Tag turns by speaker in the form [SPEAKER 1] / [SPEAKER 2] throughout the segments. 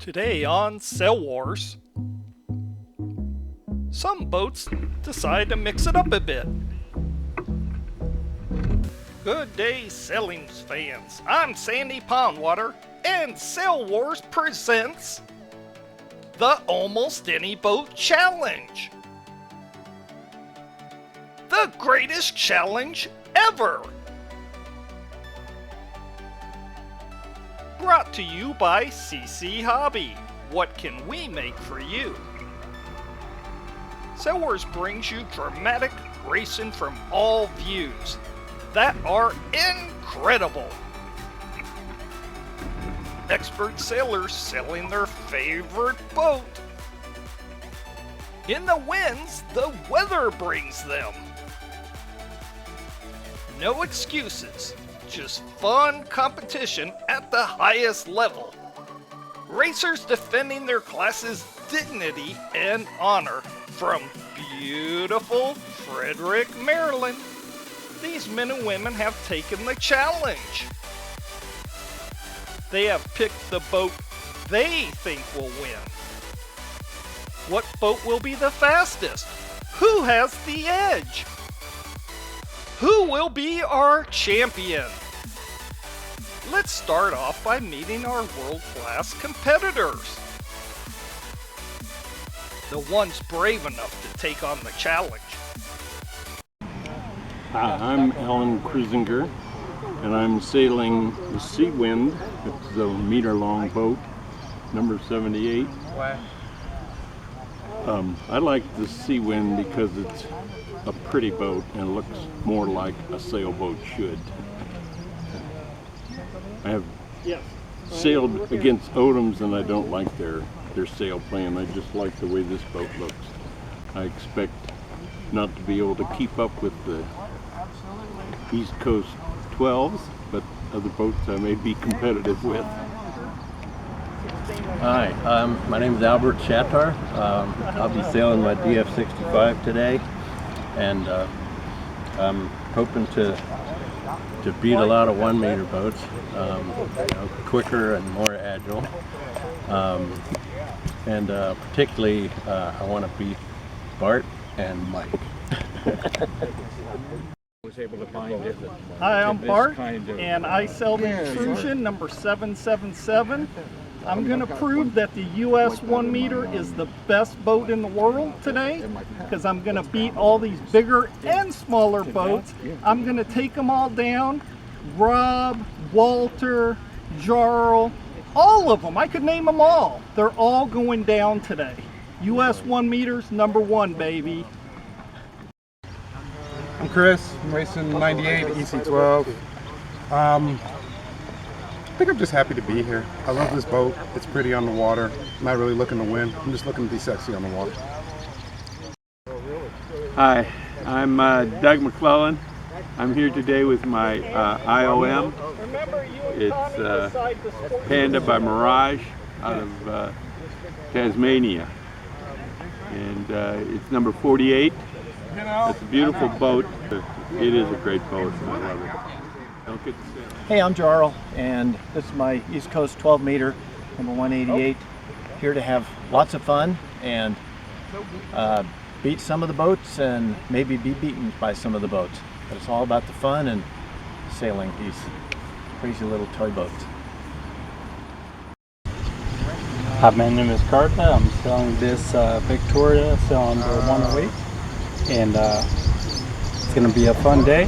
[SPEAKER 1] Today on Sail Wars, some boats decide to mix it up a bit. Good day, sailing fans. I'm Sandy Pondwater, and Sail Wars presents the Almost Any Boat Challenge. The greatest challenge ever! Brought to you by CC Hobby. What can we make for you? Sail Wars brings you dramatic racing from all views that are incredible. Expert sailors sailing their favorite boat. In the winds, the weather brings them. No excuses. Just fun competition at the highest level. Racers defending their class's dignity and honor from beautiful Frederick, Maryland. These men and women have taken the challenge. They have picked the boat they think will win. What boat will be the fastest? Who has the edge? Who will be our champion? Let's start off by meeting our world-class competitors. The ones brave enough to take on the challenge.
[SPEAKER 2] Hi, I'm Alan Krusinger, and I'm sailing the Seawind. It's a meter-long boat, number 78. I like the Seawind because it's a pretty boat and looks more like a sailboat should. I have sailed against Odoms and I don't like their sail plan. I just like the way this boat looks. I expect not to be able to keep up with the East Coast 12s, but other boats I may be competitive with.
[SPEAKER 3] Hi, my name is Albert Shatar. I'll be sailing my DF65 today, and I'm hoping to beat a lot of 1 meter boats, quicker and more agile, and particularly I want to beat Bart and Mike.
[SPEAKER 1] Hi, I'm Bart, and I sail the Intrusion number 777. I'm going to prove that the US 1 meter is the best boat in the world today, because I'm going to beat all these bigger and smaller boats. I'm going to take them all down. Rob, Walter, Jarl, all of them. I could name them all. They're all going down today. US 1 meters, number 1, baby.
[SPEAKER 4] I'm Chris. I'm racing 98 EC12. I think I'm just happy to be here. I love this boat. It's pretty on the water. I'm not really looking to win. I'm just looking to be sexy on the water.
[SPEAKER 5] Hi, I'm Doug McClellan. I'm here today with my IOM. It's Panda by Mirage out of Tasmania. And it's number 48. It's a beautiful boat. It is a great boat, and I love it. Don't get to sail.
[SPEAKER 6] Hey, I'm Jarl, and this is my East Coast 12 meter, number 188. Here to have lots of fun and beat some of the boats and maybe be beaten by some of the boats. But it's all about the fun and sailing these crazy little toy boats.
[SPEAKER 7] Hi, my name is Carter. I'm selling this Victoria, selling the 108, and it's going to be a fun day.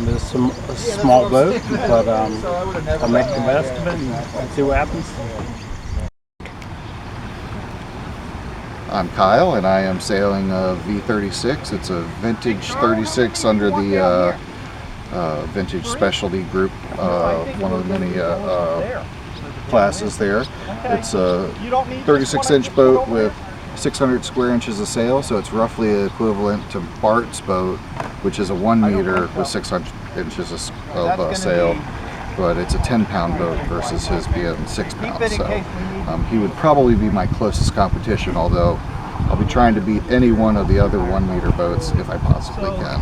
[SPEAKER 7] There's a small boat, but I'll make the best of it and see what happens.
[SPEAKER 8] I'm Kyle, and I am sailing a V36. It's a vintage 36 under the vintage specialty group, one of the many classes there. It's a 36-inch boat with 600 square inches of sail, so it's roughly equivalent to Bart's boat, which is a 1 meter with 600 inches of sail, but it's a 10-pound boat versus his being 6 pounds. So he would probably be my closest competition, although I'll be trying to beat any one of the other 1 meter boats if I possibly can.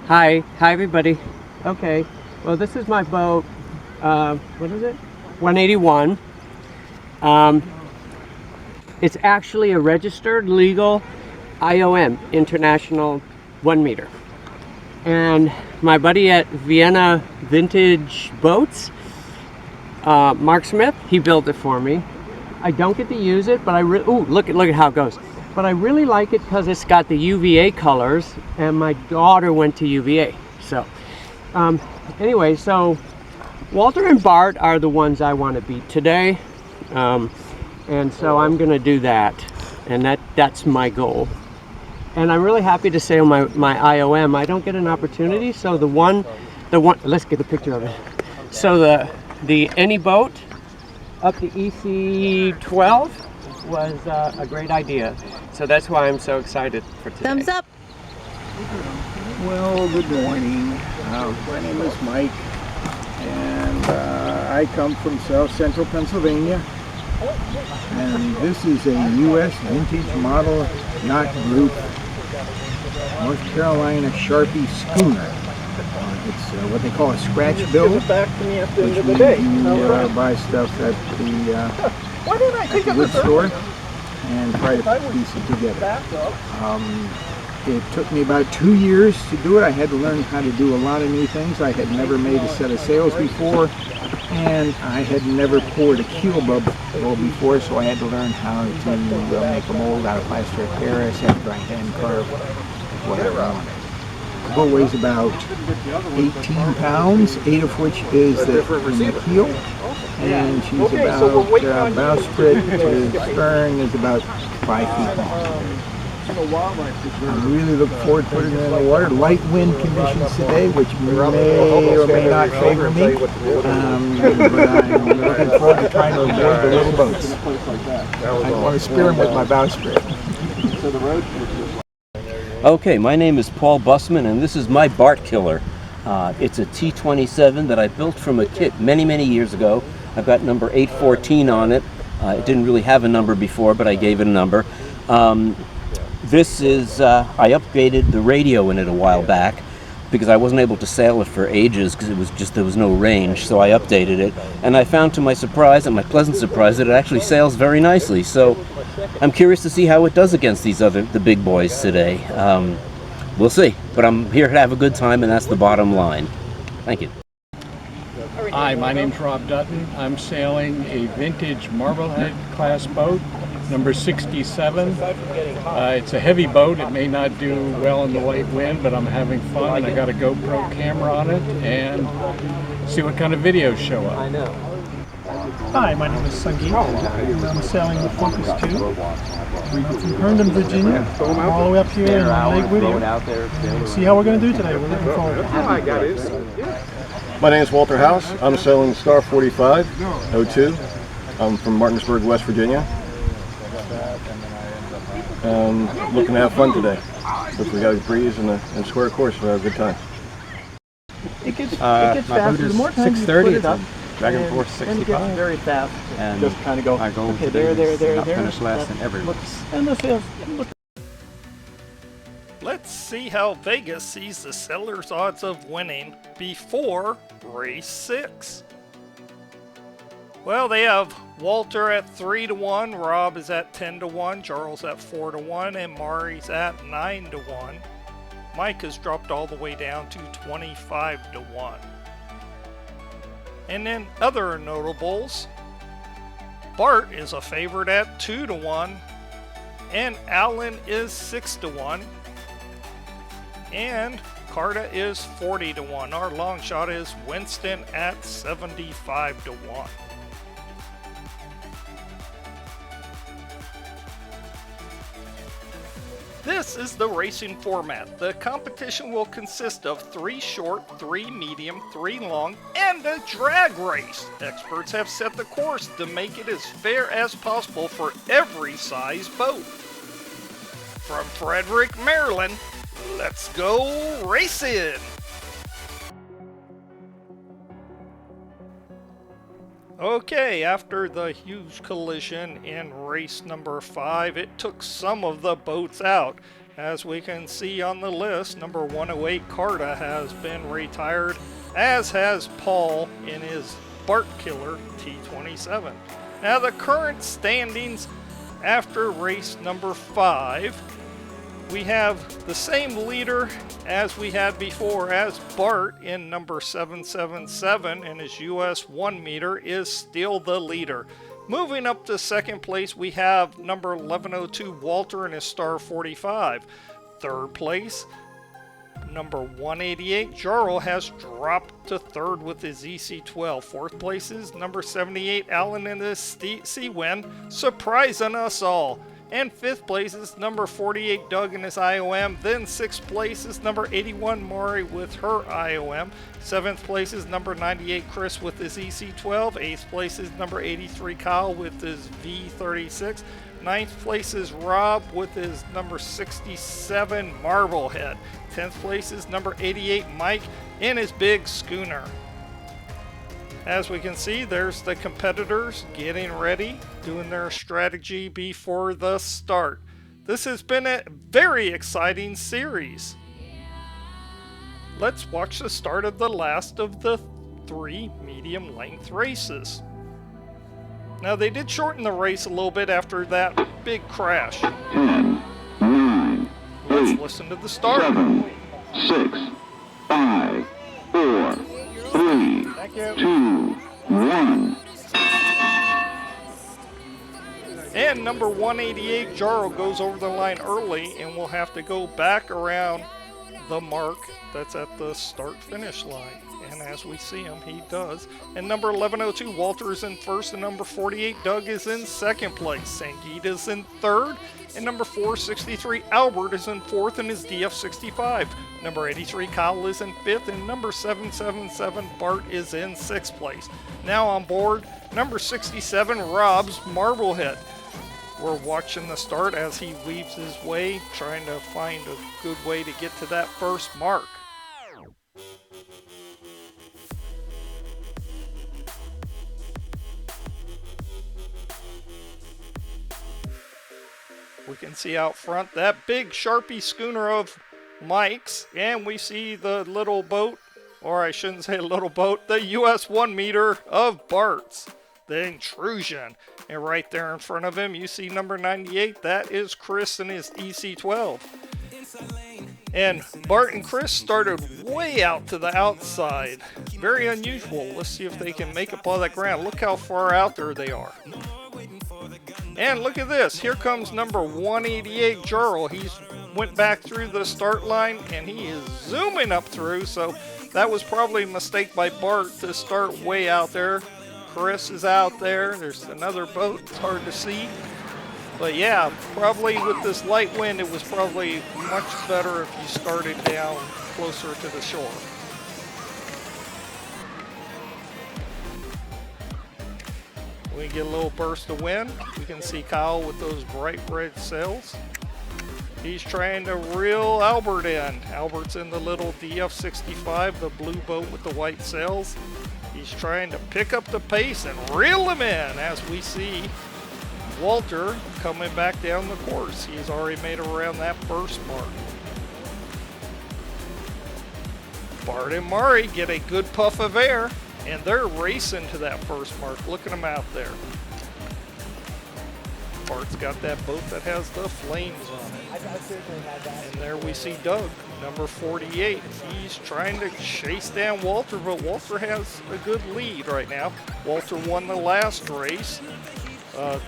[SPEAKER 9] Hi everybody. Okay, well, this is my boat. What is it? 181. It's actually a registered legal IOM, International 1 meter. And my buddy at Vienna Vintage Boats, Mark Smith, he built it for me. I don't get to use it, but look at how it goes. But I really like it because it's got the UVA colors, and my daughter went to UVA. So, anyway, so Walter and Bart are the ones I want to beat today. And so I'm gonna do that, and that's my goal. And I'm really happy to sail my IOM. I don't get an opportunity, so the one, let's get a picture of it. So the any boat up to EC12 was a great idea. So that's why I'm so excited for today.
[SPEAKER 10] Thumbs up.
[SPEAKER 11] Well, good morning. My name is Mike, and I come from South Central Pennsylvania. And this is a U.S. vintage model yacht group, North Carolina Sharpie schooner. It's what they call a scratch build, which means you buy stuff at the wood store and try to piece it together. It took me about 2 years to do it. I had to learn how to do a lot of new things. I had never made a set of sails before, and I had never poured a keel bubble before, so I had to learn how to make a mold out of plaster of Paris after I hand carve whatever I wanted. The boat weighs about 18 pounds, 8 of which is the keel, and she's about bowsprit to stern is about 5 feet long. I really look forward to putting her in the water. Light wind conditions today, which may or may not favor me, but I'm looking forward to trying to avoid the little boats. I want to spear them with my bowsprit.
[SPEAKER 12] Okay, my name is Paul Bussman, and this is my Bart Killer. It's a T27 that I built from a kit many years ago. I've got number 814 on it. It didn't really have a number before, but I gave it a number. This is, I upgraded the radio in it a while back because I wasn't able to sail it for ages because there was no range, so I updated it. And I found to my surprise, and my pleasant surprise, that it actually sails very nicely. So I'm curious to see how it does against the big boys today. We'll see, but I'm here to have a good time, and that's the bottom line. Thank you.
[SPEAKER 13] Hi, my name's Rob Dutton. I'm sailing a vintage Marblehead class boat, number 67. It's a heavy boat. It may not do well in the light wind, but I'm having fun, and I got a GoPro camera on it, and see what kind of videos show up.
[SPEAKER 14] Hi, my name is Sangeet, and I'm sailing the Focus 2. I'm from Herndon, Virginia. I'm all the way up here in Lake Whittier. See how we're going to do today. We're looking forward.
[SPEAKER 15] My name is Walter House. I'm sailing Star 4502. I'm from Martinsburg, West Virginia. Looking to have fun today. Hopefully we got a breeze and a square course. We'll have a good time.
[SPEAKER 6] It gets faster. The more time you put it up,
[SPEAKER 16] Dragon Force 65.
[SPEAKER 6] And it gets very fast.
[SPEAKER 16] And
[SPEAKER 6] just kind of go,
[SPEAKER 16] our goal
[SPEAKER 6] okay,
[SPEAKER 16] today
[SPEAKER 6] there.
[SPEAKER 16] not finish last than everyone.
[SPEAKER 6] And the sails look.
[SPEAKER 1] Let's see how Vegas sees the seller's odds of winning before race 6. Well, they have Walter at 3-1, Rob is at 10-1, Charles at 4-1, and Mari's at 9-1. Mike has dropped all the way down to 25-1. And then other notables, Bart is a favorite at 2-1, and Alan is 6-1. And Carta is 40-1. Our long shot is Winston at 75-1. This is the racing format. The competition will consist of 3 short, 3 medium, 3 long, and a drag race. Experts have set the course to make it as fair as possible for every size boat. From Frederick, Maryland, let's go racing! Okay, after the huge collision in race number 5, it took some of the boats out. As we can see on the list, number 108 Carta has been retired, as has Paul in his Bart Killer T27. Now the current standings after race number 5. We have the same leader as we had before, as Bart in number 777 and his US 1 meter is still the leader. Moving up to second place, we have number 1102 Walter and his star 45. Third place, number 188 Jarl has dropped to third with his EC12. Fourth place is number 78 Allen and his Sea-Wind, surprising us all. And fifth place is number 48 Doug and his IOM. Then sixth place is number 81 Maury with her IOM. Seventh place is number 98 Chris with his EC12. Eighth place is number 83 Kyle with his V36. Ninth place is Rob with his number 67 Marblehead. 10th place is number 88 Mike in his big schooner. As we can see, there's the competitors getting ready, doing their strategy before the start. This has been a very exciting series. Let's watch the start of the last of the 3 medium length races. Now they did shorten the race a little bit after that big crash.
[SPEAKER 10] 10, 9,
[SPEAKER 1] Let's listen to the start.
[SPEAKER 10] 7, 6, 5, 4, 3, 2, 1.
[SPEAKER 1] And number 188 Jarl goes over the line early and will have to go back around the mark that's at the start-finish line. And as we see him, he does. And number 1102 Walter is in first, and number 48 Doug is in second place. Sangeet is in third, and number 463 Albert is in fourth in his DF65. Number 83 Kyle is in fifth, and number 777 Bart is in sixth place. Now on board, number 67 Rob's Marblehead. We're watching the start as he weaves his way, trying to find a good way to get to that first mark. We can see out front that big Sharpie schooner of Mike's, and we see the little boat, or I shouldn't say little boat, the US 1 meter of Bart's, the Intrusion. And right there in front of him, you see number 98, that is Chris and his EC12. And Bart and Chris started way out to the outside. Very unusual. Let's see if they can make up all that ground. Look how far out there they are. And look at this. Here comes number 188 Jarl. He's went back through the start line and he is zooming up through. So that was probably a mistake by Bart to start way out there. Chris is out there. There's another boat. It's hard to see. But yeah, probably with this light wind, it was probably much better if you started down closer to the shore. We get a little burst of wind. We can see Kyle with those bright red sails. He's trying to reel Albert in. Albert's in the little DF65, the blue boat with the white sails. He's trying to pick up the pace and reel him in as we see Walter coming back down the course. He's already made around that first mark. Bart and Maury get a good puff of air, and they're racing to that first mark. Look at them out there. Bart's got that boat that has the flames on it. And there we see Doug, number 48. He's trying to chase down Walter, but Walter has a good lead right now. Walter won the last race.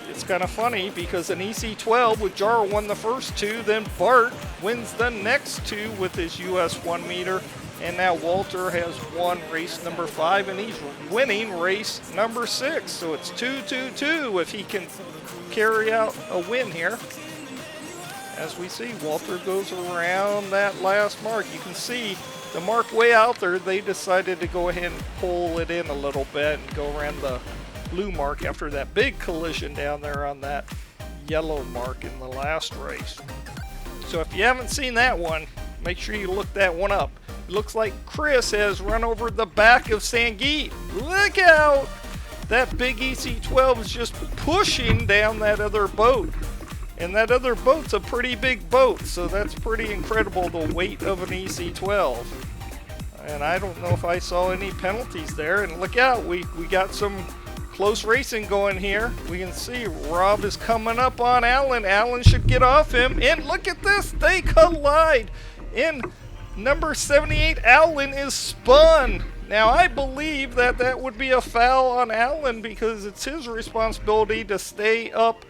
[SPEAKER 1] It's kind of funny because an EC12 with Jarl won the first two, then Bart wins the next two with his US 1 meter, and now Walter has won race number 5 and he's winning race number 6. So it's 2-2-2 if he can carry out a win here. As we see, Walter goes around that last mark. You can see the mark way out there. They decided to go ahead and pull it in a little bit and go around the blue mark after that big collision down there on that yellow mark in the last race. So if you haven't seen that one, make sure you look that one up. It looks like Chris has run over the back of Sangeet. Look out! That big EC12 is just pushing down that other boat. And that other boat's a pretty big boat, so that's pretty incredible, the weight of an EC12. And I don't know if I saw any penalties there. And look out, we got some close racing going here. We can see Rob is coming up on Alan. Alan should get off him. And look at this, they collide. In number 78, Alan is spun. Now I believe that that would be a foul on Alan because it's his responsibility to stay up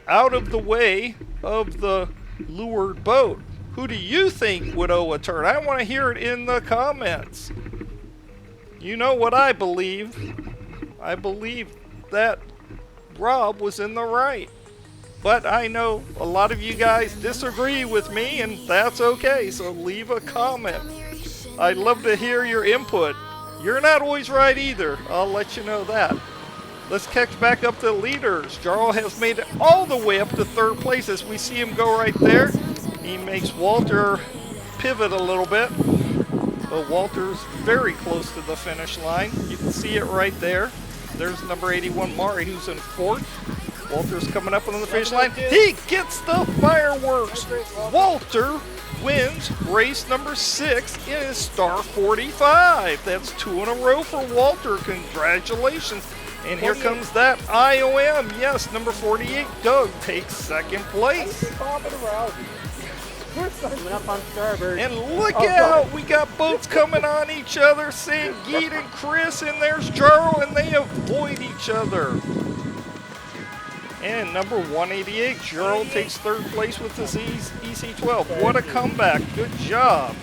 [SPEAKER 1] out of the way of the lured boat. Who do you think would owe a turn? I want to hear it in the comments. You know what I believe. I believe that Rob was in the right. But I know a lot of you guys disagree with me, and that's okay, so leave a comment. I'd love to hear your input. You're not always right either, I'll let you know that. Let's catch back up to leaders. Jarl has made it all the way up to third place as we see him go right there. He makes Walter pivot a little bit, but Walter's very close to the finish line. You can see it right there. There's number 81 Mari, who's in fourth. Walter's coming up on the finish line. He gets the fireworks. Walter wins race number 6 in his Star 45. That's 2 in a row for Walter. Congratulations. And here comes that IOM. Yes, number 48, Doug, takes second place.
[SPEAKER 9] Up on starboard.
[SPEAKER 1] And look out, we got boats coming on each other. Sangeet and Chris, and there's Jarl, and they avoid each other. And number 188, Jarl takes third place with his EC12. What a comeback, good job.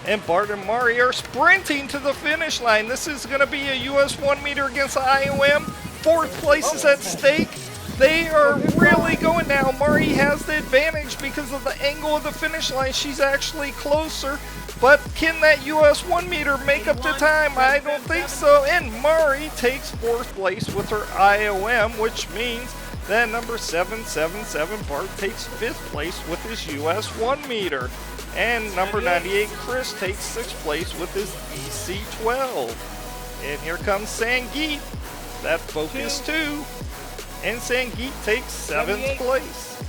[SPEAKER 1] And Bart and Mari are sprinting to the finish line. This is going to be a US 1 meter against the IOM. Fourth place is at stake. They are really going now. Mari has the advantage because of the angle of the finish line. She's actually closer. But can that US 1 meter make up the time? I don't think so. And Mari takes fourth place with her IOM, which means that number 777 Bart takes fifth place with his US 1 meter. And number 98, Chris, takes sixth place with his EC12. And here comes Sangeet. That Focus 2. And Sangeet takes seventh place.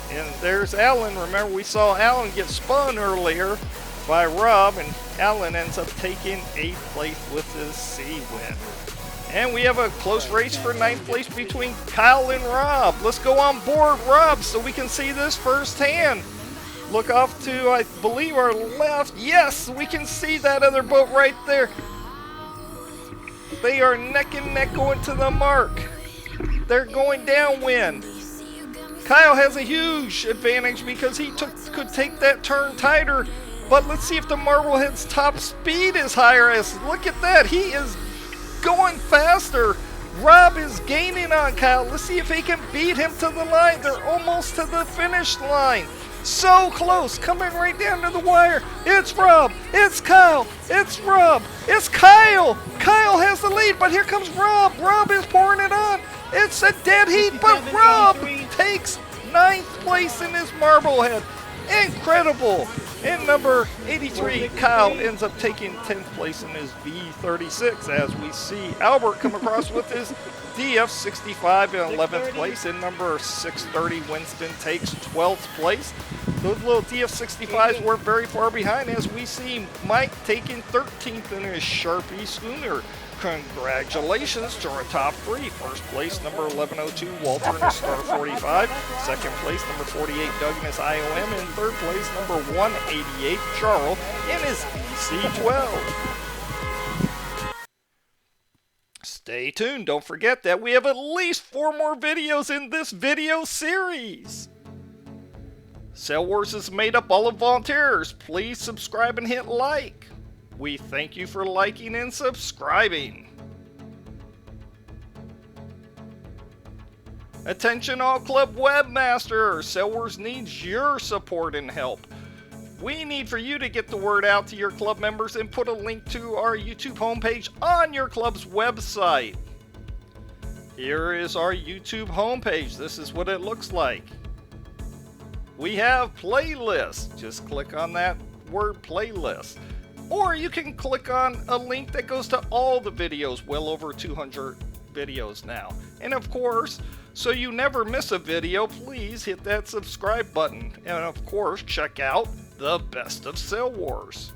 [SPEAKER 1] And there's Alan. Remember, we saw Alan get spun earlier by Rob, and Alan ends up taking 8th place with his C win. And we have a close race for 9th place between Kyle and Rob. Let's go on board Rob so we can see this firsthand. Look off to, I believe, our left. Yes, we can see that other boat right there. They are neck and neck going to the mark. They're going downwind. Kyle has a huge advantage because he could take that turn tighter. But let's see if the Marblehead's top speed is higher. As look at that, he is going faster. Rob is gaining on Kyle. Let's see if he can beat him to the line. They're almost to the finish line. So close, coming right down to the wire. It's Rob, it's Kyle, it's Rob, it's Kyle. Kyle has the lead, but here comes Rob. Rob is pouring it on. It's a dead heat, but Rob takes 9th place in his Marblehead. Incredible. And number 83, Kyle, ends up taking 10th place in his V36 as we see Albert come across with his DF65 in 11th place. And number 630, Winston, takes 12th place. Those little DF65s weren't very far behind as we see Mike taking 13th in his Sharpie Schooner. Congratulations to our top 3. First place, number 1102, Walter in his Star 45. Second place, number 48, Doug in his IOM. And third place, number 188, Charles in his EC12. Stay tuned. Don't forget that we have at least 4 more videos in this video series. Sail Wars is made up all of volunteers. Please subscribe and hit like. We thank you for liking and subscribing. Attention all club webmasters, Sail Wars needs your support and help. We need for you to get the word out to your club members and put a link to our YouTube homepage on your club's website. Here is our YouTube homepage. This is what it looks like. We have playlists. Just click on that word playlist. Or you can click on a link that goes to all the videos, well over 200 videos now. And of course, so you never miss a video, please hit that subscribe button. And of course, check out the Best of Sail Wars.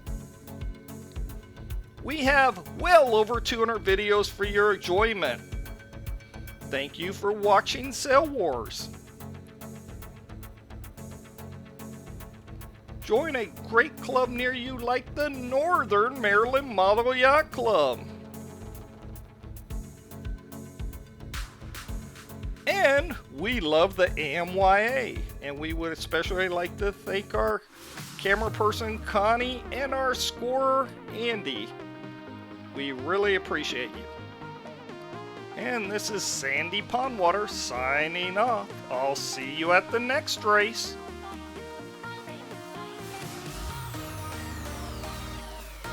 [SPEAKER 1] We have well over 200 videos for your enjoyment. Thank you for watching Sail Wars. Join a great club near you like the Northern Maryland Model Yacht Club. And we love the AMYA, and we would especially like to thank our camera person Connie and our scorer Andy. We really appreciate you. And this is Sandy Pondwater signing off. I'll see you at the next race.